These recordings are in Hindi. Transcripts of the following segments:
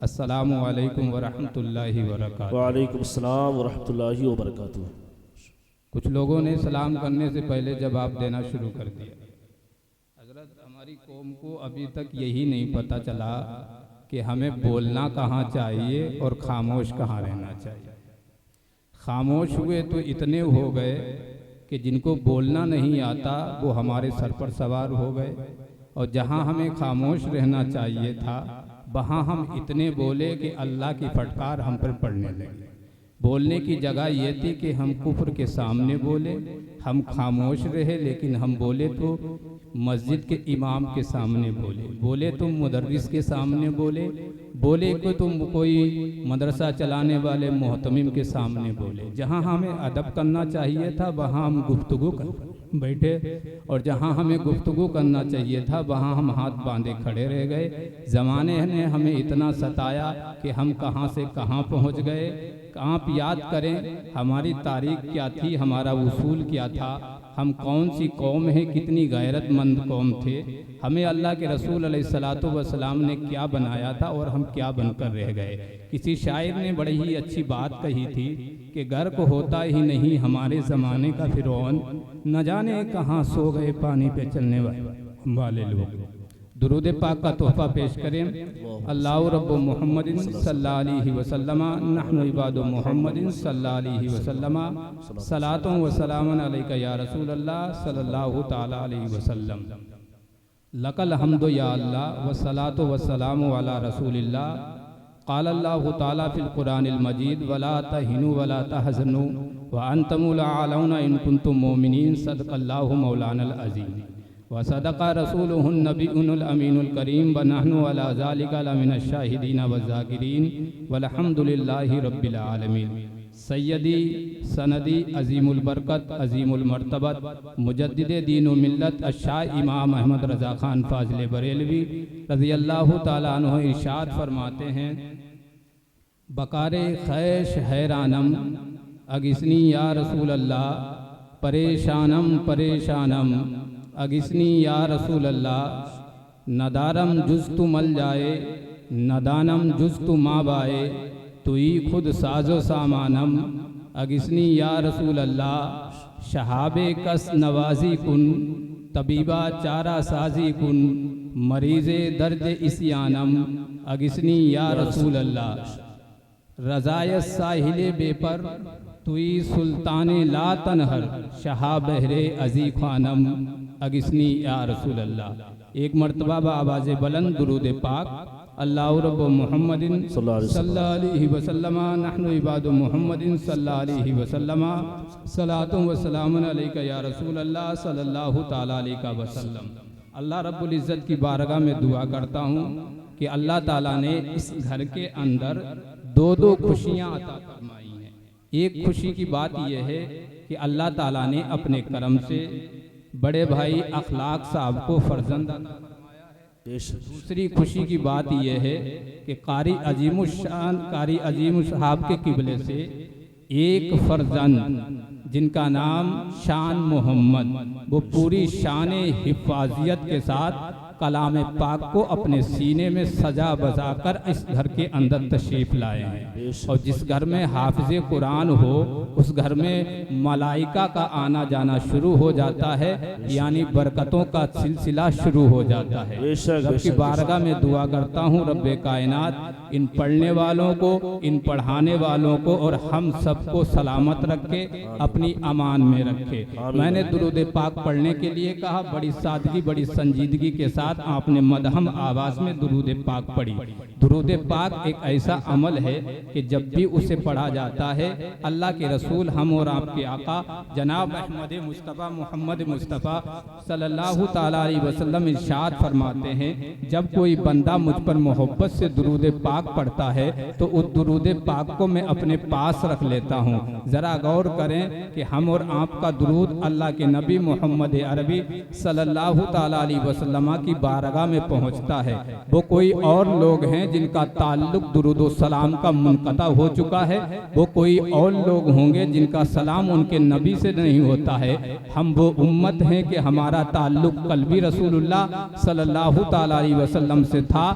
अस्सलामु अलैकुम वरहमतुल्लाहि वबरकातुहू। वालेकुम अस्सलाम वरहमतुल्लाहि वबरकातुहू। कुछ लोगों ने सलाम करने से पहले जवाब देना शुरू कर दिया। हजरत, हमारी कौम को अभी तक यही नहीं पता चला कि हमें बोलना कहाँ चाहिए और खामोश कहाँ रहना चाहिए। खामोश हुए तो इतने हो गए कि जिनको बोलना नहीं आता वो हमारे सर पर सवार हो गए, और जहाँ हमें खामोश रहना चाहिए था वहाँ हम इतने बोले कि अल्लाह की फटकार हम पर पड़ने लगी। बोलने की जगह ये थी कि हम कुफ्र के सामने बोले, हम खामोश रहे, लेकिन हम बोले तो मस्जिद के इमाम के सामने बोले तो मुदर्रिस के सामने बोले को तुम कोई मदरसा चलाने वाले मोहतमिम के सामने बोले। जहाँ हमें अदब करना चाहिए था वहाँ हम गुफ्तगू कर बैठे, और जहाँ हमें गुफ्तगू करना चाहिए था वहाँ हम हाथ बांधे खड़े रह गए। ज़माने ने हमें इतना सताया कि हम कहाँ से कहाँ पहुँच गए। आप याद करें हमारी तारीख क्या थी, हमारा उसूल क्या था, हम कौन सी कौम है, कितनी गैरतमंद कौम थे, हमें अल्लाह के रसूल अलैहिस्सलातु वस्सलाम ने क्या बनाया था और हम क्या बनकर रह गए। किसी शायर ने बड़ी ही अच्छी बात कही थी कि गर्क होता ही नहीं हमारे ज़माने का फिरौन, न जाने कहाँ सो गए पानी पे चलने वाले लोग। दुरूद पाक का तोहफा पेश करें। अल्लाह रब्बु मुहम्मदिन सल्लल्लाहु अलैहि वसल्लम नहनु इबादु मुहम्मदिन सल्लल्लाहु अलैहि वसल्लम सलातुन व सलामुन अलैका या रसूल अल्लाह सल्लल्लाहु ताला अलैहि वसल्लम। लकल हम्दु या अल्लाह व सलातु व सलामु अला रसूलिल्लाह। क़ाल अल्लाहु ताला फिल कुरानिल मजीद वला तहिनु वला तहज़नु व अंतमुल आलौना इन कुंतुम मोमिनीन। सदक़ल्लाहु मौलानल अज़ीम व सदक़ा रसूलुहुन नबियुल अमीनुल करीम व नहनु अला ज़ालिका लमिनश शाहिदीन व ज़ाकिरीन वल्हम्दुलिल्लाहि रब्बिल आलमीन। सय्यदी सनदी अज़ीमुल बरकत अज़ीमुल मर्तबत मुजद्दिदे दीन व मिल्लत अशाह इमाम अहमद रज़ा खान फाज़िल बरेलवी रज़ियल्लाहु ताला अन्हु इरशाद फरमाते हैं, बकारे खैश हैरानम अगिस्नी या रसूल अल्लाह, परेशानम परेशानम अगिस्नी या रसूल अल्लाह। नदारम जुज़्तु मल जाए नदानम जुज़्तु माबाए, तुई खुद साजो सामानम अगिस्नी या रसूल अल्लाह। शहाबे कस नवाजी कुन तबीबा चारा साजी कुन, मरीज़े दर्द इस्यानम अगिस्नी या रसूल अल्लाह। रज़ाय साहिले बेपर तुई सुल्ताने ला तनहर, शहा बहरे अजी खानम अगिस्नी या रसूल अल्लाह। एक मरतबा आवाज़ बुलंद दुरूद पाक। अल्लाह रब्बु मुहम्मदिन सल्लल्लाहु अलैहि वसल्लम नहनु इबादु मुहम्मदिन सल्लल्लाहु अलैहि वसल्लम सलातु व सलामुन अलैका या रसूल अल्लाह सल्लल्लाहु ताला अलैहि वसल्लम। अल्लाह रब्बुल इज़्ज़त की बारगाह में दुआ करता हूँ कि अल्लाह ताला ने इस घर के अंदर दो खुशियाँ अता फरमाई हैं। एक खुशी की बात यह है कि अल्लाह ताला ने अपने करम से बड़े भाई अखलाक साहब को फर्जंद अता फरमाया है। दूसरी खुशी की बात यह है कि कारी अजीमुशान कारी अजीम साहब के किबले से एक फर्जंद जिनका नाम शान मोहम्मद, वो पूरी शान हिफाजियत के साथ कलाम पाक को अपने सीने में सजा बजा कर इस घर के अंदर तशरीफ लाए हैं। और जिस घर में हाफिज़ कुरान हो उस घर में मलाइका का आना जाना शुरू हो जाता है, यानी बरकतों का सिलसिला शुरू हो जाता है। रब की बारगाह में दुआ करता हूँ रब्बे कायनात इन पढ़ने वालों को, इन पढ़ाने वालों को और हम सबको सलामत रखे, अपनी अमान में रखे। मैंने दुरूद पाक पढ़ने के लिए कहा, बड़ी सादगी बड़ी संजीदगी के साथ आपने मदहम आवाज में दुरूद पाक पढ़ी। दुरूद पाक एक ऐसा अमल है कि जब भी उसे पढ़ा जाता है अल्लाह के रसूल हम और आपके आका जनाब अहमद मुस्तफ़ा मोहम्मद मुस्तफ़ा सल्लल्लाहु ताला अलैहि वसल्लम इरशाद फरमाते हैं, जब कोई बंदा मुझ पर मोहब्बत से दुरूद पाक पढ़ता है तो उस दुरूद पाक को मैं अपने पास रख लेता हूँ। जरा गौर करें कि हम और आपका दुरूद अल्लाह के नबी मोहम्मद अरबी सल्लल्लाहु ताला अलैहि वसल्लम की बारगाह में पहुंचता है वो कोई और लोग हैं जिनका ताल्लुक दुरूद व सलाम का मुनक़ता हो चुका है, वो कोई और लोग होंगे जिनका सलाम उनके नबी से नहीं होता है। हम वो उम्मत हैं कि हमारा ताल्लुक कल्बी रसूलुल्लाह सल्लल्लाहु ताला अलैहि वसल्लम से था।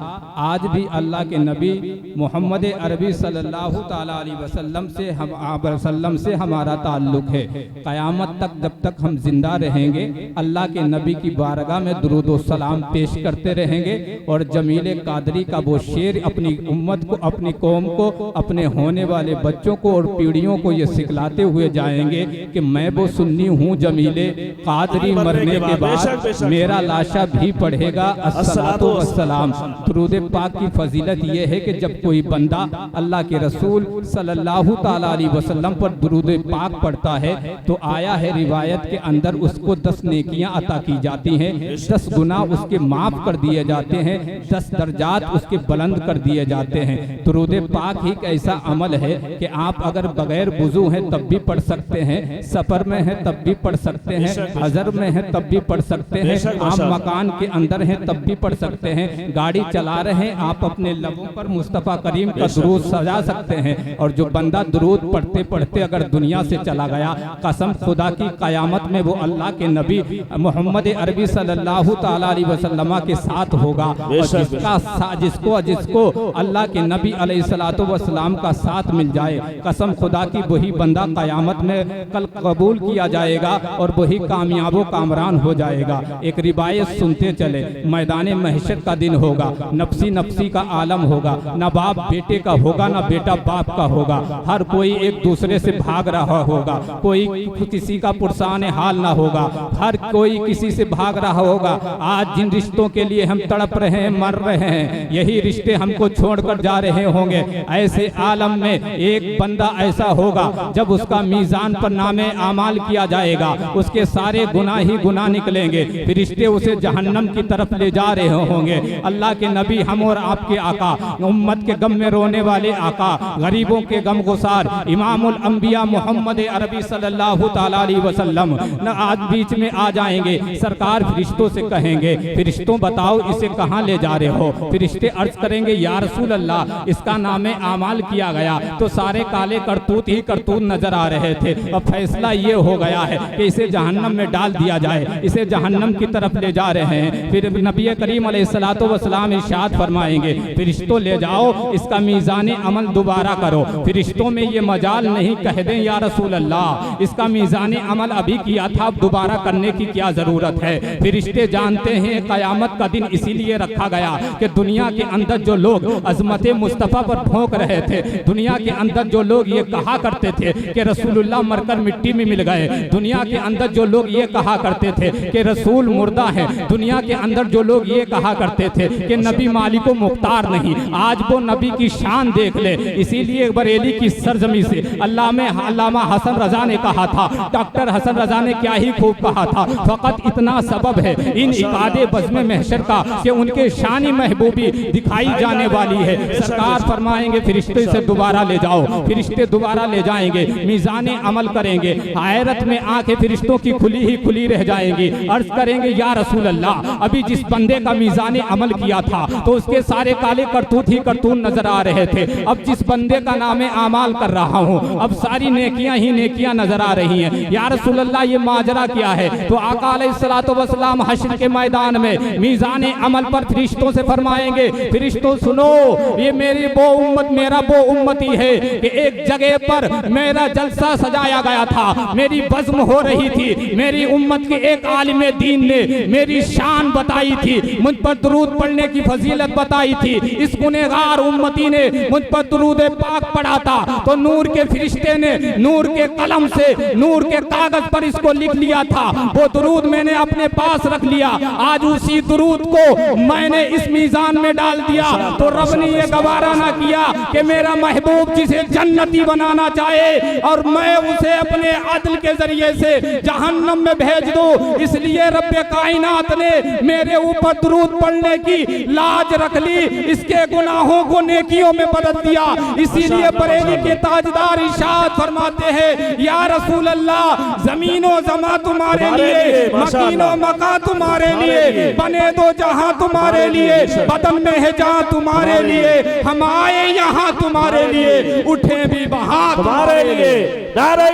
आज भी अल्लाह के नबी मोहम्मद अरबी सल्लल्लाहु ताला अलैहि वसल्लम से हमारा ताल्लुक है। क़यामत तक जब तक हम जिंदा रहेंगे अल्लाह के नबी की बारगाह में दुरूद व सलाम पेश करते रहेंगे और जमील कादरी का वो शेर अपनी उम्मत को, अपनी कौम को, अपने होने वाले बच्चों को और पीढ़ियों को ये सिखलाते हुए जाएंगे कि मैं वो सुन्नी हूँ जमीले कादरी, मरने के बाद मेरा लाशा भी पढ़ेगा अस्सलातु वस्सलाम। दुरूद पाक की फजीलत ये है कि जब कोई बंदा अल्लाह के रसूल सल्लल्लाहु ताला अलैहि वसल्लम पर दुरूद पाक पढ़ता है तो आया है रिवायत के अंदर उसको 10 नेकियां अता की जाती हैं, 10 गुनाह उसके माफ कर दिए जाते हैं, 10 दर्जात उसके बुलंद कर दिए जाते हैं। दुरूद पाक ही एक ऐसा अमल है कि आप अगर बगैर वुजू हैं तब भी पढ़ सकते हैं, सफर में हैं तब भी पढ़ सकते हैं, हजर में हैं तब भी पढ़ सकते हैं, आप मकान के अंदर हैं तब भी पढ़ सकते हैं, गाड़ी चला रहे हैं आप अपने लबों पर मुस्तफ़ा करीम का दुरूद सजा सकते हैं। और जो बंदा दुरूद पढ़ते पढ़ते अगर दुनिया से चला गया, कसम खुदा की क़यामत में वो अल्लाह के नबी मोहम्मद अरबी सल्लल्लाहु ताला अलैहि वसल्लम के साथ होगा। और जिसको अल्लाह के नबी अलैहिस्सलातु वस्सलाम का साथ मिल जाए, कसम खुदा की वही बंदा क़यामत में कल कबूल किया जाएगा और वही कामयाबो कामरान हो जाएगा। एक रिवायत सुनते चले, मैदान महशर का दिन होगा, नफ्सी नफ्सी का आलम होगा, न बाप बेटे का होगा न बेटा बाप का होगा, हर कोई एक दूसरे से भाग रहा होगा, कोई किसी का पुरसान हाल ना होगा, हर कोई किसी से भाग रहा होगा। आज जिन रिश्तों के लिए हम तड़प रहे हैं, मर रहे हैं, यही रिश्ते हमको छोड़कर जा रहे होंगे। ऐसे आलम में एक बंदा ऐसा होगा जब उसका मीज़ान पर नामे आमाल किया जाएगा, उसके सारे गुनाह ही गुनाह निकलेंगे, फिर रिश्ते उसे जहन्नम की तरफ ले जा रहे होंगे। अल्लाह के नबी हम और आपके आका, उम्मत के गम में रोने वाले आका, गरीबों के गम गुसार इमामुल अंबिया मोहम्मद अरबी सल्लल्लाहु ताला अलैहि वसल्लम न आज बीच में आ जाएंगे। सरकार फरिश्तों से कहेंगे, फरिश्तों बताओ इसे कहाँ ले जा रहे हो? फरिश्ते अर्ज करेंगे या रसूल अल्लाह, इसका नामे आमाल किया गया तो सारे काले करतूत ही करतूत नजर आ रहे थे, अब फैसला ये हो गया है कि इसे जहन्नम में डाल दिया जाए, इसे जहन्नम की तरफ ले जा रहे हैं। फिर नबी करीम अलैहिस्सलातु वस्सलाम इरशाद फरमाएंगे, फरिश्तों ले जाओ इसका मीज़ान अमल दोबारा करो। फरिश्तों में ये मजाल नहीं कह दें या रसूल अल्लाह, इसका मीज़ान अमल अभी किया था, अब दोबारा करने की क्या जरूरत है? फरिश्ते जानते हैं क़यामत का दिन इसीलिए रखा गया कि दुनिया के अंदर जो लोग अज़मत मुस्तफ़ा पर भौंक रहे थे, दुनिया के अंदर जो लोग ये कहा करते थे कि रसूलुल्लाह मरकर मिट्टी में मिल गए, दुनिया के अंदर जो लोग ये कहा करते थे कि रसूल मुर्दा है, दुनिया के अंदर जो लोग ये कहा करते थे कि नबी मालिको मुख्तार नहीं, आज वो नबी की शान देख ले। इसीलिए बरेली की सरजमी से अल्लामा हसन रजा ने कहा था, डॉक्टर हसन रजा ने क्या ही खूब कहा था, फकत इतना सबब है इन इकादे बज़्म महशर का कि उनके शानी महबूबी दिखाई जाने वाली है। सरकार फरमाएंगे फरिश्ते से दोबारा ले जाओ, फरिश्ते दोबारा ले जाएंगे, मीज़ान अमल करेंगे, हैरत में आंखें फरिश्तों की खुली ही खुली रह जाएंगी, अर्ज करेंगे या रसूल अल्लाह, अभी जिस बंदे का मीज़ान अमल किया था तो उसके सारे काले करतूत ही करतूत नजर आ रहे थे, अब जिस बंदे का नामे आमाल कर रहा हूँ अब सारी नेकियां ही नेकियां नजर आ रही हैं। या रसूल अल्लाह ये माजरा क्या है? तो आका अलैहिस्सलातु वस्सलाम हश्र के मैदान में मीज़ान अमल पर फरिश्तों से फरमाएंगे, फरिश्तों सुनो, ये मेरी वो उम्मत, मेरा वो उम्मती है कि एक जगह पर मेरा जलसा सजाया गया था, मेरी बज़्म हो रही थी, मेरी उम्मत के एक आलिम दीन ने मेरी शान बताई थी, मुझ पर दुरूद पढ़ने की फजीलत बताई थी, इस गुनहगार उम्मती ने मुझ पर दुरूद पाक पढ़ा था तो नूर के फरिश्ते ने नूर के कलम से नूर के कागज पर इसको लिख लिया था, वो दुरूद मैंने अपने पास रख लिया, आज उसी दुरूद को मैंने इस मीज़ान में डाल दिया तो रब ने ये गवारा ना किया कि मेरा महबूब जिसे जन्नती बनाना चाहे और मैं उसे अपने अदल के जरिए से जहन्नम में भेज दूं। इसलिए रब्बे कायनात ने मेरे ऊपर दुरूद पढ़ने की लाज रख ली, इसके गुनाहों को नेकियों में बदल दिया। इसीलिए बरेली के ताजदार इरशाद फरमाते हैं, या रसूल अल्लाह, जमीनो जमा तुम्हारे लिए, मकीनो मका तुम्हारे लिए, बने दो जहां तुम्हारे लिए, बदन में है जहां तुम्हारे लिए, हम आए यहाँ तुम्हारे लिए, उठे भी वहां तुम्हारे लिए। नारे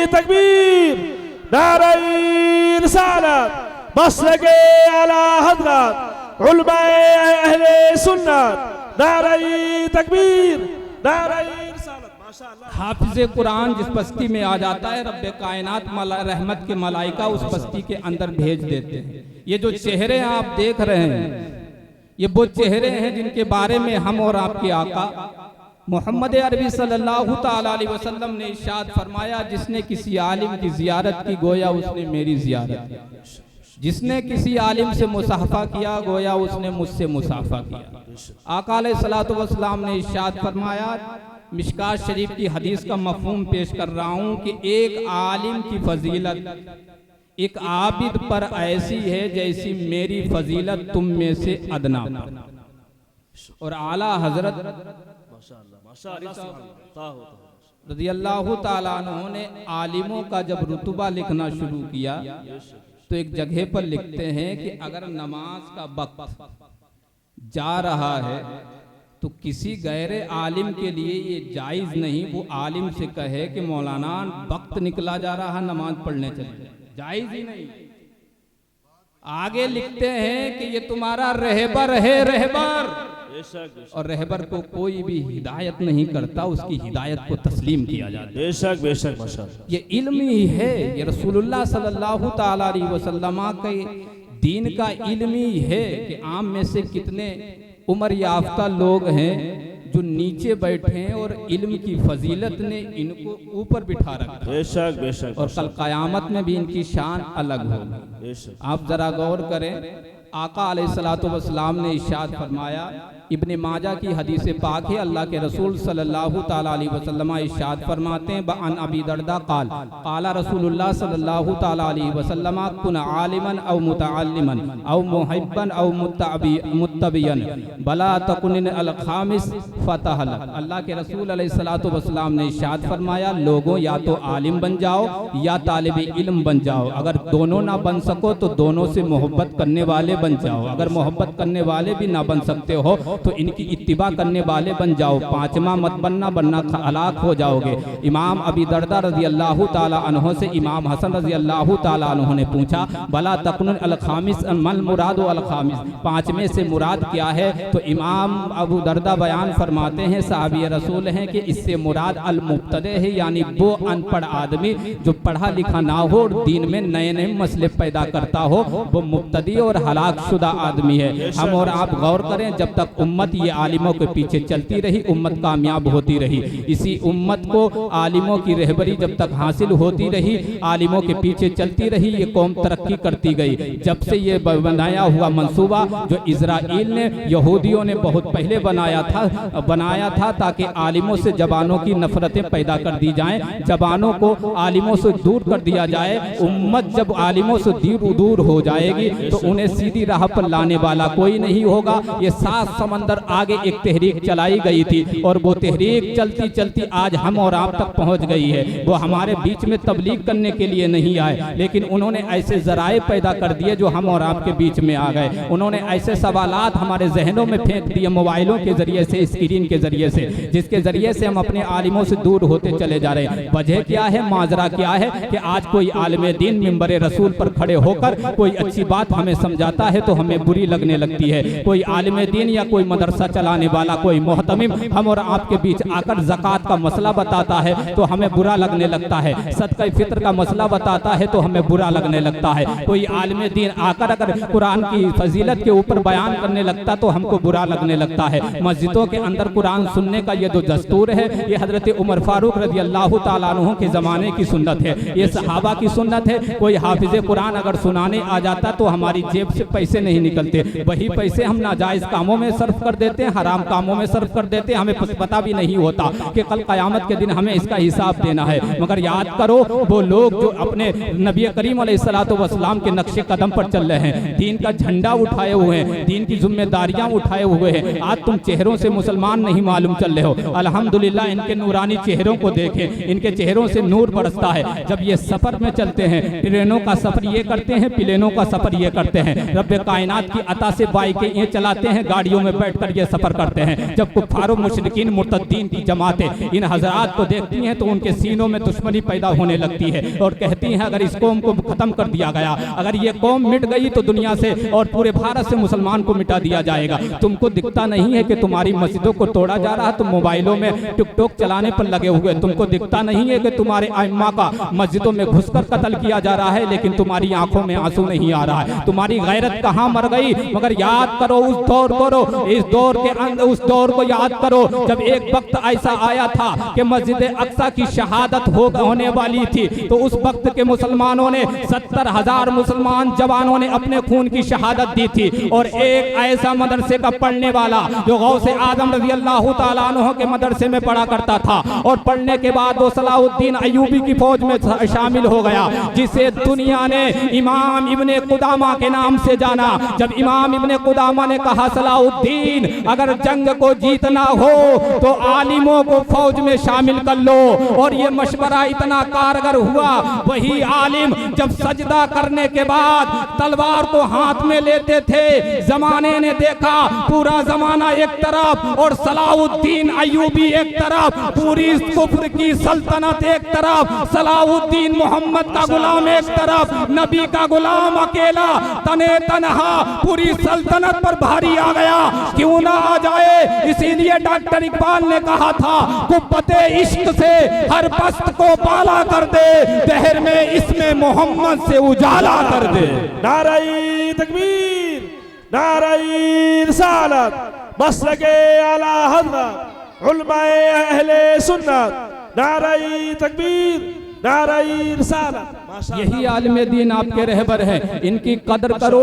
तकबीर, नारे रिसालत, मसलके आला हज़रत उलमाए अहले सुन्नत। नारे तकबीर, नारे रिसालत। माशाअल्लाह। हाफिज़े कुरान जिस बस्ती में आ जाता है, रब्बे कायनात रहमत के मलाइका उस बस्ती के अंदर भेज देते हैं। ये जो चेहरे आप देख रहे हैं, ये वो चेहरे हैं जिनके बारे में हम और आपके आका मोहम्मद अरबी सल्लल्लाहु ताला अलैहि वसल्लम ने इरशाद फरमाया, जिसने किसी आलिम की जियारत की गोया उसने मेरी जियारत की, जिसने किसी आलिम से मुसाफा किया गोया उसने मुझसे मुसाफा किया। आका अलैहिस्सलातु वस्सलाम ने इरशाद फरमाया, मिशकात शरीफ की हदीस का मफहूम पेश कर रहा हूँ कि एक आलिम की फजीलत एक आबिद पर ऐसी है जैसी मेरी फजीलत तुम में से अदना पर। और आला हजरत रज़ी अल्लाह ताला अन्हु ने आलिमों का जब रुतबा लिखना शुरू किया तो एक जगह पर लिखते हैं कि अगर नमाज का वक्त जा रहा है तो किसी गैर आलिम के लिए ये जायज़ नहीं वो आलिम से कहे कि मौलाना वक्त निकला जा रहा, नमाज पढ़ने चले, जायज़ ही नहीं। आगे लिखते हैं कि ये तुम्हारा रहबर है, रहबर, और रहबर को कोई भी हिदायत नहीं करता, उसकी हिदायत को तस्लीम किया जाता है। बेशक बेशक माशाअल्लाह। ये इल्म ही है, ये रसूलुल्लाह सल्लल्लाहु ताला अलैहि वसल्लम के दीन का इल्म ही है कि आम में से कितने उम्र याफ्ता लोग हैं जो नीचे बैठे हैं और इल्म की फजीलत ने इनको ऊपर बिठा रखा। बेशक बेशक। और कल क़यामत में भी इनकी शान अलग होगी। आप जरा गौर करें, आका अलैहिस्सलातु वस्सलाम ने इरशाद फरमाया, इब्ने माजा की हदीस पाक है, अल्लाह के रसूल सल्लल्लाहु ताला अलैहि वसल्लम इरशाद फरमाते हैं, बअन अबी दरदा क़ाल क़ाला रसूलुल्लाह सल्लल्लाहु ताला अलैहि वसल्लम कुन आलिमन औ मुतअल्लिमन औ मुहिब्बन औ मुत्तबियन बला तकुन अल खामिस फतहल। अल्लाह के रसूल अलैहिस्सलातु वस्सलाम ने इरशाद फरमाया, लोगों या तो आलिम बन जाओ या तालिब इल्म बन जाओ, अगर दोनों ना बन सको तो दोनों से मोहब्बत करने वाले बन जाओ, अगर मोहब्बत करने वाले भी ना बन सकते हो तो इनकी इत्तिबा करने वाले बन जाओ, पांचवा मत बनना, बनना हलाक हो जाओगे। इमाम अबी दरदा रज़ी अल्लाह ताला अन्हु से इमाम हसन रज़ी अल्लाह ताला अन्हु ने पूछा, भला तकुन अल खामिस मल मुराद अल खामिस, पांचवें से मुराद क्या है? तो इमाम अबू दरदा बयान फरमाते हैं, साहबी रसूल हैं कि इससे मुराद अल मुब्तदे है, यानी वो अनपढ़ आदमी जो पढ़ा लिखा ना हो और दीन में नए नए मसले पैदा करता हो, वो मुब्तदी और हलाक शुदा आदमी है। हम और आप गौर करें, जब तक उम्मत ये आलिमों के पीछे चलती रही, उम्मत कामयाब होती रही। इसी उम्मत को आलिमों की रहबरी जब तक हासिल होती रही, आलिमों के पीछे चलती रही, ये कौम तरक्की करती गई। जब से ये बनाया हुआ मंसूबा जो इजराइल ने, यहूदियों ने बहुत पहले बनाया था ताकि आलिमों से जबानों की नफरतें पैदा कर दी जाएं, जबानों को आलिमों से दूर कर दिया जाए। उम्मत जब आलिमों से दूर हो जाएगी तो उन्हें सीधी राह पर लाने वाला कोई नहीं होगा। ये 7 समंदर आगे एक तहरीक चलाई गई थी और वो तहरीक चलती चलती आज हम और आप तक पहुंच गई है। वो हमारे बीच में तबलीग करने के लिए नहीं आए, लेकिन उन्होंने ऐसे जराए पैदा कर दिए जो हम और आपके बीच में आ गए। उन्होंने ऐसे सवालात हमारे जहनों में फेंक दिए मोबाइलों के जरिए से, स्क्रीन के जरिए से, जिसके जरिए से हम अपने आलिमों से दूर होते चले जा रहे हैं। वजह क्या है, माजरा क्या है कि आज कोई आलिम दीन मिंबर रसूल पर खड़े होकर कोई अच्छी बात हमें समझाता है तो हमें बुरी लगने लगती है। कोई आलिम दीन या कोई मदरसा चलाने वाला, कोई मोहतमिम हम और आपके बीच आकर ज़कात का मसला बताता है तो हमें बुरा लगने लगता है, सदका फित्र का मसला बताता है तो हमें बुरा लगने लगता है। कोई आलिम दीन आकर अगर कुरान की फजीलत के ऊपर बयान करने लगता तो हमको बुरा लगने लगता है। मस्जिदों के अंदर कुरान सुनने का ये जो दस्तूर है, ये हजरत उमर फारूक रज़ी अल्लाह ताला अन्हु के ज़माने की सुन्नत है, ये सहाबा की सुन्नत है। कोई हाफिज़े कुरान अगर सुनाने आ जाता तो हमारी जेब से पैसे नहीं निकलते, वही पैसे हम नाजायज़ कामों में सर्फ कर देते हैं, हराम कामों में सर्फ कर देते हैं। हमें पता भी नहीं होता कि कल क़यामत के दिन हमें इसका हिसाब देना है। मगर याद करो, वो लोग जो अपने नबी करीम अलैहिस्सलातु वस्सलाम के नक्शे कदम पर चल रहे हैं, दीन का झंडा उठाए हुए हैं, दीन की जिम्मेदारियां उठाए हुए हैं। आज तुम चेहरों से मुसलमान नहीं मालूम चल रहे हो। अल्हम्दुलिल्लाह इनके नूरानी चेहरों को देखें, इनके चेहरों से नूर बरसता है। जब ये सफर में चलते हैं, ट्रेनों का सफर ये करते हैं, प्लेनों का सफर ये करते हैं, रब्बे कायनात की अता से बाइकें ये चलाते हैं, गाड़ियों में बैठकर ये सफर करते हैं। जब कुफ्फार मुशरिकीन मुर्तद्दीन की जमातें इन हजरात को देखती हैं तो उनके सीनों में दुश्मनी पैदा होने लगती है और कहती हैं अगर इस कौम को खत्म कर दिया गया, अगर ये कौम मिट गई तो दुनिया से और पूरे भारत से मुसलमान को मिटा दिया जाएगा। तुमको दिखता नहीं है कि तुम्हारी मस्जिदों को तोड़ा जा रहा, तुम मोबाइलों में टिकटॉक चलाने पर लगे हुए। तुमको दिखता नहीं है कि तुम्हारे आइम्मा का मस्जिदों में घुसकर कत्ल किया जा रहा है, लेकिन तुम्हारी आंखों में आंसू नहीं आ रहा है। तुम्हारी गैरत कहाँ मर गई? मगर याद करो उस दौर को, इस दौर के अंदर उस दौर को याद करो जब एक वक्त ऐसा आया था कि मस्जिद अक्सा की शहादत होने वाली थी, तो उस वक्त के मुसलमानों ने 70,000 मुसलमान जवानों ने अपने खून की शहादत दी थी। और एक ऐसा मदरसे का पढ़ने वाला जो गौसे आजम रज़ी अल्लाह तआला अन्हु के मदरसे में पढ़ा करता था और पढ़ने के बाद वो सलाहुद्दीन अय्यूबी की फौज में शामिल हो गया, जिसे दुनिया ने इमाम इब्ने कुदामा के नाम से जाना। जब इमाम इब्ने कुदामा ने कहा सलाहुद्दीन अगर जंग को जीतना हो तो आलिमों को फौज में शामिल कर लो, और ये मशवरा इतना कारगर हुआ। वही आलिम जब सजदा करने के बाद तलवार को हाथ में लेते थे, जमाने ने देखा पूरा जमाना एक तरफ और सलाहुद्दीन अय्यूबी एक तरफ, पूरी कुफ्र की सल्तनत एक तरफ, सलाहुद्दीन मोहम्मद का गुलाम एक तरफ, नबी का गुलाम अकेला तने तनहा पूरी सल्तनत पर भारी आ गया। क्यों ना आ जाए? इसीलिए डॉक्टर इकबाल ने कहा था कुब्बते इश्क से हर पस्त को पाला कर दे, दहर में इसमें मोहम्मद से उजाला कर दे। नाराई तकबीर, नाराई रिसालत, मसलके आला हज़रत उलमाए अहले सुन्नत, नाराई तकबीर, नाराई रिसालत। यही आलिम दीन आपके रहबर हैं, इनकी कदर करो,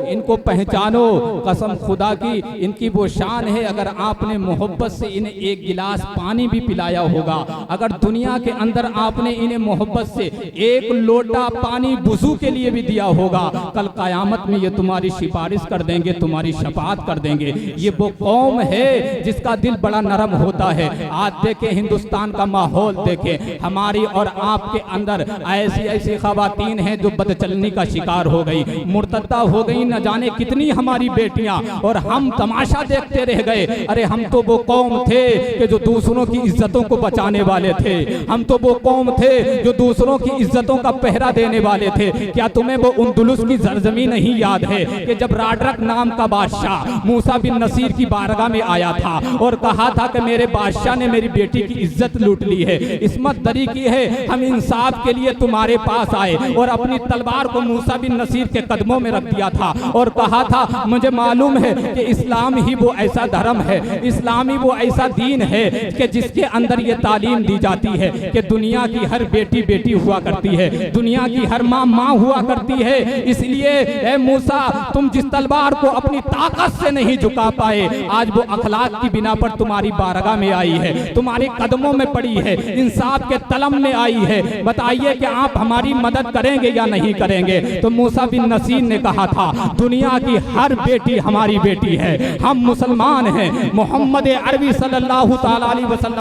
इनको पहचानो। कसम खुदा की इनकी वो शान है, अगर आपने मोहब्बत से इन्हें एक गिलास पानी भी पिलाया होगा, अगर दुनिया के अंदर आपने इन्हें मोहब्बत से एक लोटा पानी वुज़ू के लिए भी दिया होगा, कल क़यामत में ये तुम्हारी सिफारिश कर देंगे, तुम्हारी शफाअत कर देंगे। ये वो कौम है जिसका दिल बड़ा नरम होता है। आज देखें हिंदुस्तान का माहौल देखें, हमारी और आपके अंदर ऐसी ऐसी खवातीन हैं जो बदचलनी का शिकार हो गई, मुर्तद्दा हो गई, न जाने कितनी हमारी बेटियां, और हम तमाशा देखते रह गए। अरे हम तो वो कौम थे कि जो दूसरों की इज्जतों को बचाने वाले थे, हम तो वो कौम थे जो दूसरों की इज्जतों का पहरा देने वाले थे। क्या तुम्हें वो उंदुलुस की सरजमी नहीं याद है कि जब राड्रक नाम का बादशाह मूसा बिन नसीर की बारगाह में आया था और कहा था कि मेरे बादशाह ने मेरी बेटी की इज्जत लूट ली है, इस्मत दरी की है, हम इंसाफ के लिए तुम्हारे पास आए, और अपनी तलवार को मूसा बिन नसीर के कदमों में रख दिया था और कहा था मुझे मालूम है कि इस्लाम ही वो ऐसा धर्म है, इस्लाम ही वो ऐसा दीन है कि जिसके अंदर ये तालीम दी जाती है कि दुनिया की हर बेटी बेटी हुआ करती है, दुनिया की हर माँ माँ हुआ करती है। इसलिए ए मूसा, तुम जिस तलवार को अपनी ताकत से नहीं झुका पाए, आज वो अखलाक की बिना पर तुम्हारी बारगाह में आई है, तुम्हारे कदमों में पड़ी है, इंसाफ के तलम में आई है। बताइए कि आप हमारी मदद करेंगे या नहीं करेंगे? तो मूसा बिन नसीर ने कहा था दुनिया की हर बेटी हमारी बेटी है, हम मुसलमान हैं, मोहम्मद अरबी सल्लल्लाहु तआला अलैहि वसल्लम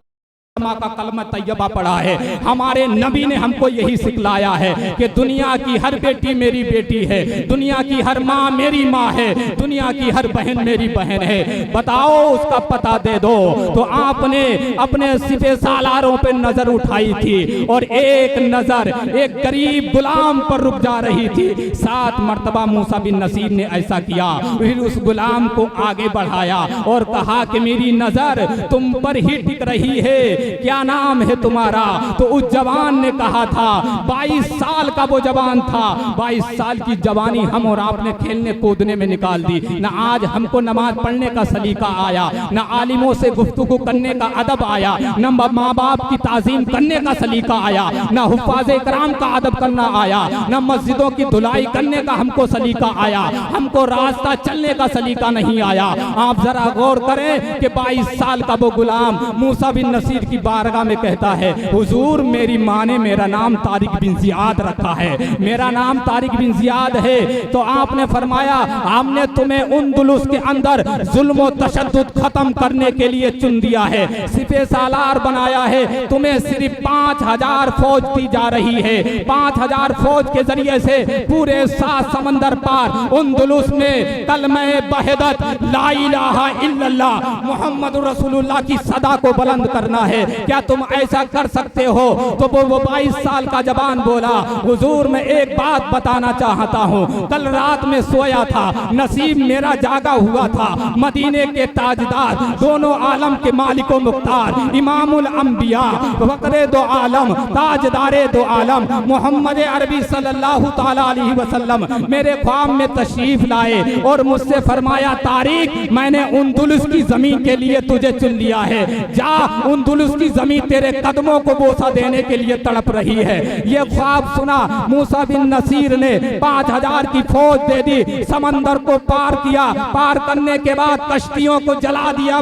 का कलमा तैयबा पढ़ा है, हमारे नबी ने हमको यही सिखलाया है कि दुनिया की हर बेटी मेरी बेटी है, दुनिया की हर माँ मेरी माँ है, दुनिया की हर बहन मेरी बहन है। बताओ उसका पता दे दो। तो आपने अपने सिफे सालारों पे नजर उठाई थी और एक नजर एक गरीब गुलाम पर रुक जा रही थी। 7 मर्तबा मूसा बिन नसीर ने ऐसा किया, फिर उस गुलाम को आगे बढ़ाया और कहा कि मेरी नजर तुम पर ही टिक रही है, क्या नाम है तुम्हारा? तो उस जवान ने कहा था, 22 साल का वो जवान था, 22 साल की जवानी हम और आपने खेलने कूदने में निकाल दी। न आज हमको नमाज पढ़ने का सलीका आया, न आलिमों से गुफ्तगू करने का अदब आया, न माँ बाप की ताजीम करने का सलीका आया, न हुफ्फाज़ इकराम का अदब करना आया, न मस्जिदों की धुलाई करने का हमको सलीका आया, हमको रास्ता चलने का सलीका नहीं आया। आप जरा गौर करें कि 22 साल का वो गुलाम मूसा बिन नसीर की की बारगाह में कहता है, हुजूर मेरी माँ ने मेरा नाम तारिक बिन जियाद रखा है, मेरा नाम तारिक बिन जियाद है। तो आपने फरमाया, हमने तुम्हें उंदुलुस के अंदर जुल्म और तशद्दुद खत्म करने के लिए चुन दिया है, सिपह सालार बनाया है, तुम्हें सिर्फ 5000 फौज दी जा रही है। 5000 फौज के जरिए से पूरे 7 समंदर पार उंदुलुस में कलमे बहदत ला इलाहा इल्लल्लाह मोहम्मद रसूलुल्लाह की सदा को बुलंद करना है। क्या तुम ऐसा कर सकते हो? तो वो 22 साल का जवान बोला, हुजूर मैं एक बात बताना चाहता हूँ, कल रात में सोया था, नसीब मेरा जागा हुआ था, मदीने के ताजदार, दोनों आलम के मालिको मुख्तार, इमामुल अंबिया, वक्रे दो आलम, ताजदारे दो आलम, मोहम्मद अरबी सल्लल्लाहु ताला अलैहि वसल्लम मेरे ख्वाब में तशरीफ लाए और मुझसे फरमाया, तारिक मैंने उंदुलुस की जमीन के लिए तुझे चुन लिया है, जा उंदुलुस की जमीन तेरे कदमों को बोसा देने के लिए तड़प रही है। ये ख्वाब सुना मूसा बिन नसीर ने 5000 की फौज दे दी, समंदर को पार किया, पार करने के बाद कश्तियों को जला दिया,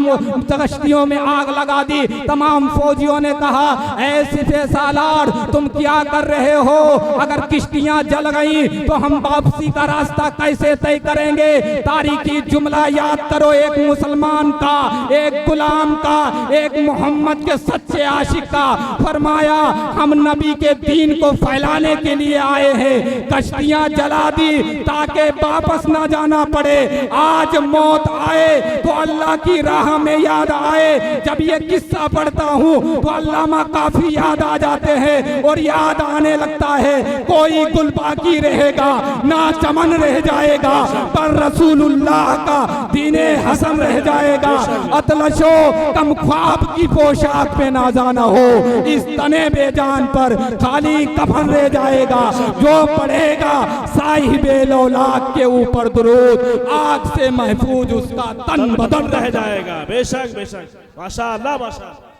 कश्तियों में आग लगा दी। तमाम फौजियों ने कहा, ऐ सिपह सालार तुम क्या कर रहे हो? अगर किश्तियां जल गई तो हम वापसी का रास्ता कैसे तय करेंगे? तारीखी जुमला याद करो, एक मुसलमान का, एक गुलाम का, एक मोहम्मद के सच्चे आशिक का। फरमाया, हम नबी के दीन को फैलाने के लिए आए हैं, कश्तियां जला दी ताकि वापस ना जाना पड़े। आज मौत आए तो अल्लाह की राह में याद आए। जब ये किस्सा पढ़ता हूँ तो अल्लामा काफी याद आ जाते हैं और याद आने लगता है, कोई गुल बाकी रहेगा ना चमन रह जाएगा, पर रसूलुल्लाह का दीने हसन रह जाएगा। अतलशो कम ख्वाब की पोशाक पे ना जाना हो, इस तने बेजान पर खाली कफन रह जाएगा। जो पढ़ेगा साहिबे लौलाक के ऊपर दुरूद, आग से महफूज उसका तन बदन रह जाएगा। बेशक बेशक, माशाअल्लाह माशाअल्लाह,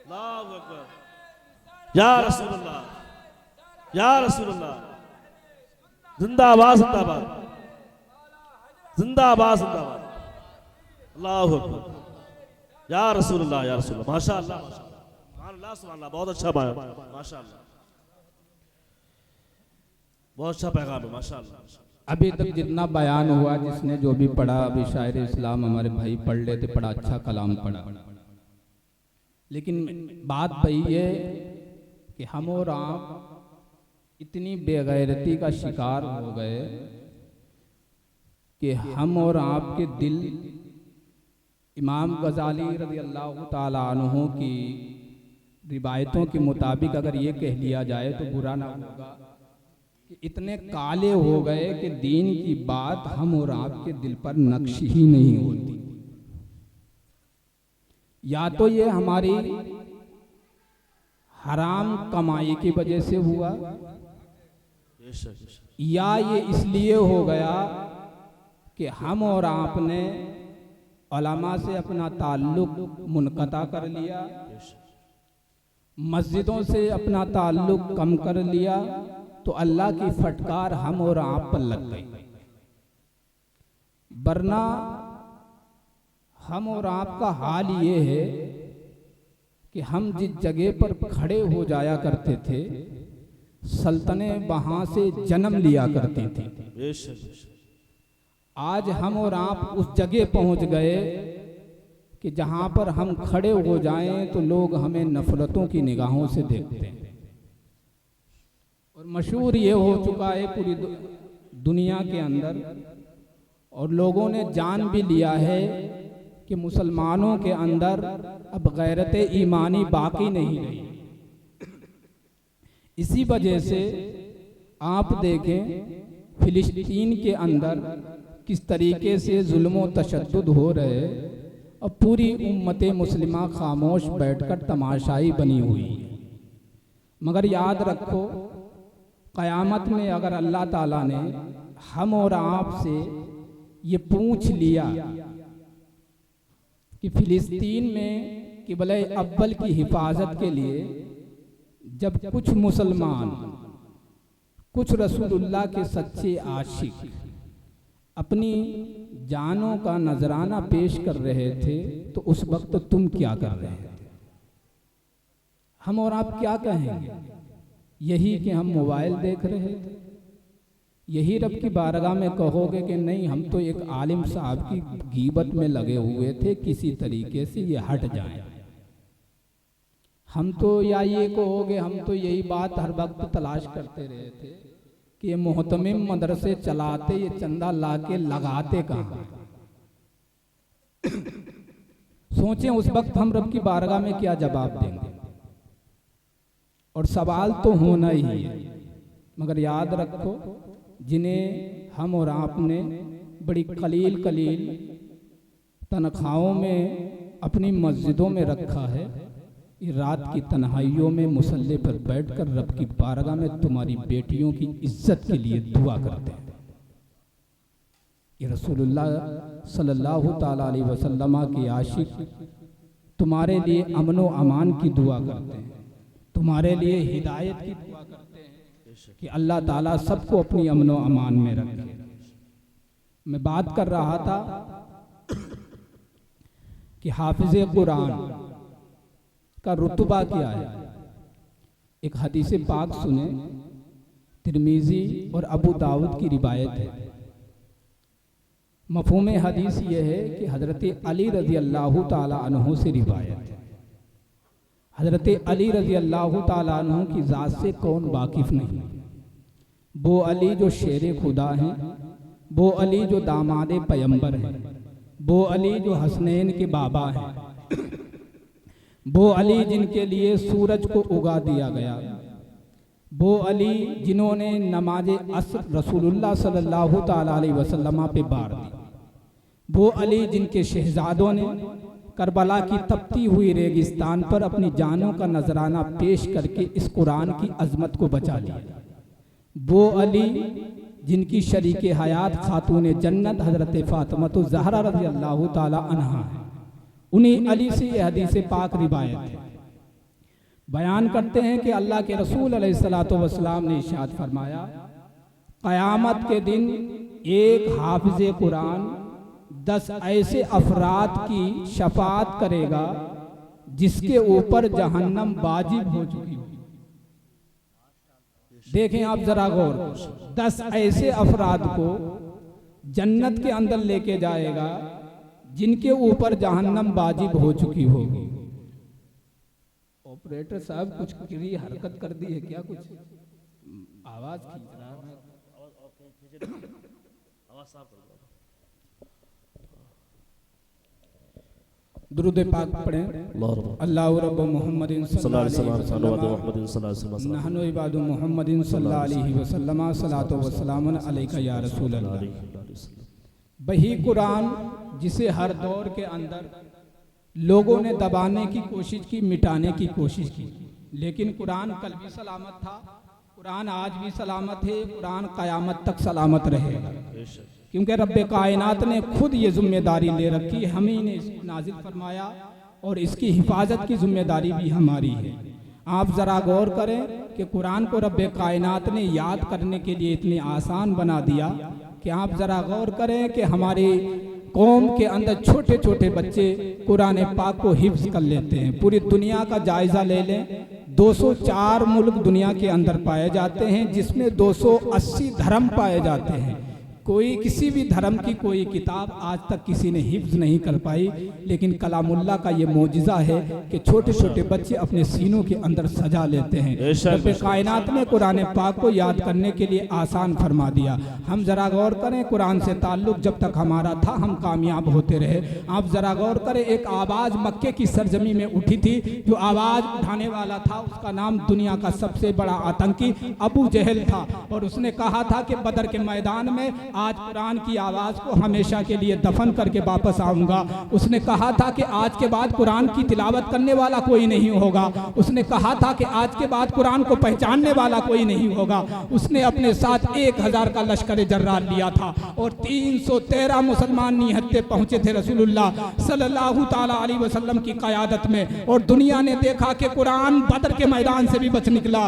अल्लाहु अकबर, या रसूलुल्लाह, या रसूलुल्लाह, जिंदाबाद जिंदाबाद, जिंदाबाद जिंदाबाद, अल्लाहु अकबर, या रसूलुल्लाह, या रसूलुल्लाह, माशाअल्लाह माशाअल्लाह, सुभान अल्लाह, बहुत अच्छा माशाअल्लाह, बहुत अच्छा पैगाम है माशाअल्लाह। अभी तक जितना बयान हुआ, जिसने जो भी पढ़ा, अभी शायर इस्लाम हमारे भाई पढ़ लेते, बड़ा अच्छा कलाम पढ़ा, लेकिन बात वही है कि हम और आप इतनी बेगैरती का शिकार हो गए कि हम और आपके दिल इमाम गजाली रज़ी अल्लाह ताला अन्हु की रिवायतों के मुताबिक अगर ये कह लिया जाए तो बुरा ना होगा कि इतने काले हो गए कि दीन की बात हम और आपके दिल पर नक्श ही नहीं होती। या तो ये हमारी हराम कमाई की वजह से हुआ, या ये इसलिए हो गया कि हम और आपने उलमा से अपना ताल्लुक मुनक़ता कर लिया, मस्जिदों से अपना ताल्लुक कम कर लिया, तो अल्लाह की फटकार हम और आप पर लग गई। वरना हम और आपका हाल ये है कि हम जिस जगह पर खड़े हो जाया करते थे, सल्तने वहां से जन्म लिया करती थी। आज हम और आप उस जगह पहुंच गए कि जहां पर हम खड़े हो जाएं तो लोग हमें नफरतों की निगाहों से देखते हैं। और मशहूर ये हो चुका है पूरी दुनिया के अंदर, और लोगों ने जान भी लिया है कि मुसलमानों के अंदर अब गैरत ईमानी बाकी नहीं रही। इसी वजह से आप देखें फिलिस्तीन के अंदर किस तरीके से जुल्म व तशद्दुद हो रहे, और पूरी उम्मत मुस्लिमा खामोश बैठकर तमाशाई बनी हुई है। मगर याद रखो, क़यामत में अगर अल्लाह ताला ने हम और आप से ये पूछ लिया कि फिलिस्तीन में क़िबला अव्वल की हिफाजत के लिए जब कुछ मुसलमान, कुछ रसूलुल्लाह के सच्चे आशिक अपनी जानों का नजराना पेश कर रहे थे, तो उस वक्त तुम क्या कर रहे थे? हम और आप क्या कहेंगे? यही कि हम मोबाइल देख रहे थे? यही रब की बारगाह में कहोगे कि नहीं, हम तो एक आलिम साहब की गीबत में लगे हुए थे, किसी तरीके से ये हट जाए? हम तो या ये कहोगे हम तो यही बात हर वक्त तलाश करते रहे थे कि ये मोहतमिम मदरसे चलाते, ये चंदा लाके लगाते कहाँ? सोचें उस वक्त हम रब की बारगाह में क्या जवाब देंगे। और सवाल तो होना ही है, मगर याद रखो, जिन्हें हम और आपने बड़ी कलील तनख्वाहों में अपनी मस्जिदों में रखा है, ये रात की तन्हाइयों में मुसल्ले पर बैठकर रब की बारगाह में तुम्हारी बेटियों की इज्जत के लिए दुआ करते हैं। ये रसूलुल्लाह सल्लल्लाहु ताला अलैहि वसल्लम के आशिक तुम्हारे लिए अमन व अमान की दुआ करते हैं, तुम्हारे लिए हिदायत की दुआ करते हैं कि अल्लाह ताला सबको अपनी अमन व अमान में रखे। मैं बात कर रहा था कि हाफिज़ कुरान का रुतबा क्या है। एक हदीस पाक सुने, तिरमिजी और अबू दाऊद की रिवायत है। मफ़हूम हदीस यह है कि हज़रत अली रज़ी अल्लाह ताला अन्हु से रिवायत है। हज़रत अली रज़ी अल्लाह ताला अन्हु की ज़ात से कौन वाकिफ़ नहीं? वो अली जो शेर खुदा हैं, वो अली जो दामाद पैगंबर हैं, वो अली जो हसनैन के बाबा हैं, वो अली जिनके लिए सूरज को उगा दिया गया, वो अली जिन्होंने नमाज असर रसूलुल्लाह सल्लल्लाहु ताला अलैहि वसल्लम पे बार दी, वो अली जिनके शहजादों ने करबला की तपती हुई रेगिस्तान पर अपनी जानों का नजराना पेश करके इस कुरान की अजमत को बचा लिया, वो अली जिनकी शरीके हयात खातून जन्नत हजरत फातिमा ज़हरा रज़ी अल्लाह ताला अन्हा है। उन्हीं अली से यह हदीस पाक रिवायत है। बयान करते हैं कि अल्लाह के रसूल अलैहिस्सलातु वस्सलाम ने इरशाद फरमाया, क़यामत के दिन एक हाफिज़े कुरान 10 ऐसे अफराद की शफाअत करेगा जिसके ऊपर जहन्नम वाजिब हो चुकी होगी। देखें आप जरा गौर, 10 ऐसे अफराद को जन्नत के अंदर लेके जाएगा जिनके ऊपर जहन्नम वाजिब हो चुकी होगी। ऑपरेटर साहब कुछ क्री हरकत कर दी है क्या? कुछ आवाज खींच रहा है। आवाज साफ कर दो। दुरूद पाक पढ़ें। अल्लाहु रब्ब मुहम्मदिन सल्लल्लाहु अलैहि वसल्लम नहनु इबादु मुहम्मदिन सल्लल्लाहु अलैहि वसल्लम सलातो व सलामुन अलैका या रसूल अल्लाह। वही कुरान जिसे हर दौर के अंदर लोगों ने दबाने की कोशिश की, मिटाने की कोशिश की, लेकिन कुरान कल भी सलामत था, कुरान आज भी सलामत है, कुरान क़यामत तक सलामत रहेगा। क्योंकि रब्बे कायनात ने खुद ये जिम्मेदारी ले रखी, हम ही ने नाजिल फरमाया और इसकी हिफाजत की जिम्मेदारी भी हमारी है। आप ज़रा गौर करें कि कुरान को रब्बे कायनात ने याद करने के लिए इतने आसान बना दिया कि आप ज़रा गौर करें कि हमारे कौम के अंदर छोटे छोटे बच्चे कुरान पाक को हिफ्ज़ कर लेते हैं। पूरी दुनिया का जायज़ा ले लें, 204 मुल्क दुनिया के अंदर पाए जाते हैं, जिसमें 280 धर्म पाए जाते हैं। कोई किसी भी धर्म की कोई किताब आज तक किसी ने हिफ्ज़ नहीं कर पाई, लेकिन कलामुल्लाह का ये मोजिज़ा है कि छोटे छोटे बच्चे अपने सीनों के अंदर सजा लेते हैं। रब्बे कायनात ने कुरान पाक को याद करने के लिए आसान फरमा दिया। हम ज़रा गौर करें, कुरान से ताल्लुक़ जब तक हमारा था हम कामयाब होते रहे। आप ज़रा गौर करें, एक आवाज़ मक्के की सरजमी में उठी थी, जो आवाज़ उठाने वाला था उसका नाम दुनिया का सबसे बड़ा आतंकी अबू जहल था, और उसने कहा था कि बदर के मैदान में आज कुरान की आवाज़ को हमेशा के लिए दफन करके वापस आऊँगा। उसने कहा था कि आज के बाद कुरान की तिलावत करने वाला कोई नहीं होगा। उसने कहा था कि आज के बाद कुरान को पहचानने वाला कोई नहीं होगा। उसने अपने साथ 1000 का लश्कर जर्रार लिया था और 313 मुसलमान निहत्ते पहुँचे थे रसूलुल्लाह सल्लल्लाहु ताला अलैहि वसल्लम की क़यादत में। और दुनिया ने देखा कि कुरान बदर के मैदान से भी बच निकला,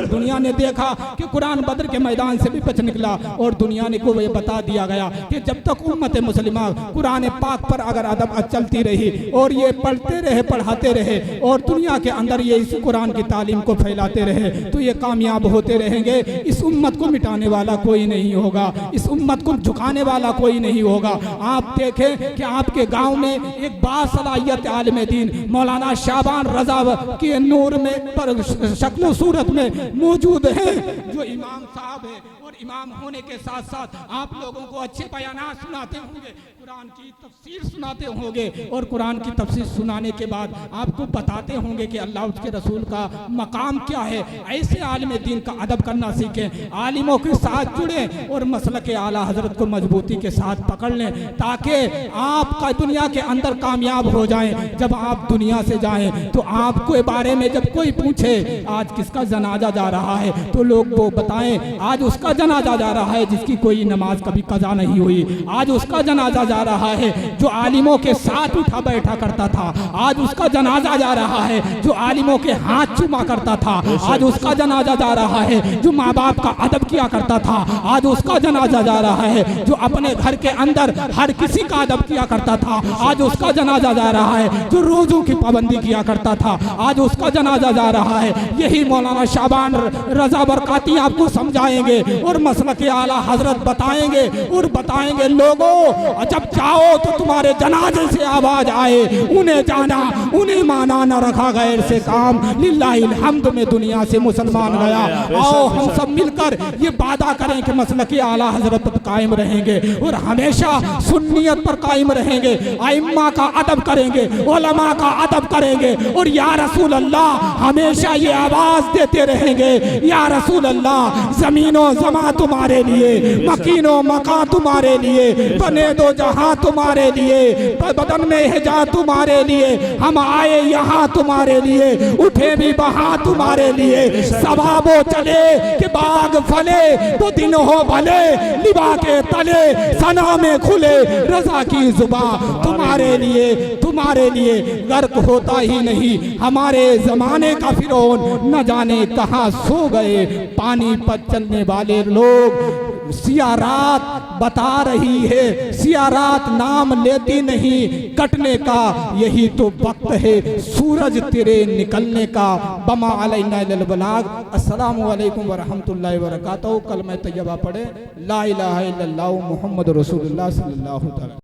दुनिया ने देखा कि कुरान बदर के मैदान से भी बच निकला, और दुनिया ने को को ये बता दिया गया कि जब तक उम्मत मुस्लिमा कुरान पाक पर अगर अदब चलती रही और ये पढ़ते रहे, पढ़ाते रहे और दुनिया के अंदर ये इस कुरान की तालीम को फैलाते रहे तो ये कामयाब होते रहेंगे। इस उम्मत को मिटाने वाला कोई नहीं होगा, इस उम्मत को झुकाने वाला कोई नहीं होगा। आप देखें कि आपके गांव में एक बासलाहियत आलिम दीन मौलाना शाबान रजा के नूर में पर शक्ल सूरत में मौजूद है, जो इमाम साहब है और इमाम होने के साथ साथ आप लोगों को अच्छे बयानात सुनाते होंगे, कुरान की तफसीर सुनाते होंगे और कुरान की तफसीर सुनाने के बाद आपको बताते होंगे कि अल्लाह उसके रसूल का मकाम क्या है। ऐसे आलिम दीन का अदब करना सीखें, आलिमों के साथ जुड़ें और मसलक आला हजरत को मजबूती के साथ पकड़ लें ताकि आपका दुनिया के अंदर कामयाब हो जाएं। जब आप दुनिया से जाएं तो आपके बारे में जब कोई पूछे आज किसका जनाजा जा रहा है तो लोग वो बताएं आज उसका जनाजा जा रहा है जिसकी कोई नमाज कभी कज़ा नहीं हुई, आज उसका जनाजा जा रहा है जो आलिमों के साथ उठा बैठा करता था, आज उसका जनाजा जा रहा है जो आलिमों के हाथ चूमा करता था, आज उसका जनाजा जा रहा है जो माँ बाप का अदब किया करता था, आज उसका जनाजा जा रहा है जो अपने घर के अंदर हर किसी का अदब किया करता था, आज उसका जनाजा जा रहा है जो रोजों की पाबंदी किया करता था, आज उसका जनाजा जा रहा है। यही मौलाना शाबान रजा बरकाती आपको समझाएंगे और मसलक आला हजरत बताएंगे और बताएंगे लोगों जब जाओ तो तुम्हारे जनाजे से आवाज आए, उन्हें जाना उन्हें माना न रखा गैर से काम, लिल्लाहिल हम्द में दुनिया से मुसलमान गया। आओ हम सब मिलकर ये वादा करें कि मसलक आला हजरत पर कायम रहेंगे और हमेशा सुन्नियत पर कायम रहेंगे, आइम्मा का अदब करेंगे, उलमा का अदब करेंगे और या रसूल अल्लाह हमेशा ये आवाज देते रहेंगे या रसूल अल्लाह जमीनो जमा तुम्हारे लिए, मकीनो मका तुम्हारे लिए, बने दो जहां तुम्हारे लिए, बदन में हिजा तुम्हारे लिए, हम आए यहाँ तुम्हारे लिए, उठे भी बहा तुम्हारे लिए, सवाबो चले कि बाग फले तो दिन हो भले, लिबा के तले सना में खुले रजा की जुबा तुम्हारे लिए गर्क होता ही नहीं हमारे जमाने का फिरौन, न जाने कहाँ सो गए पानी पर चलने वाले लोग। सिया रात बता रही है, सिया रात नाम लेती नहीं, कटने का यही तो वक्त है, सूरज तेरे निकलने का। बमा अलैना इल्लल बलाग। अस्सलामु अलैकुम व रहमतुल्लाहि व बरकातहू। कलमा तैयबा पढ़े, ला इलाहा इल्लल्लाहु मुहम्मद रसूलुल्लाह सल्लल्लाहु अलैहि वसल्लम।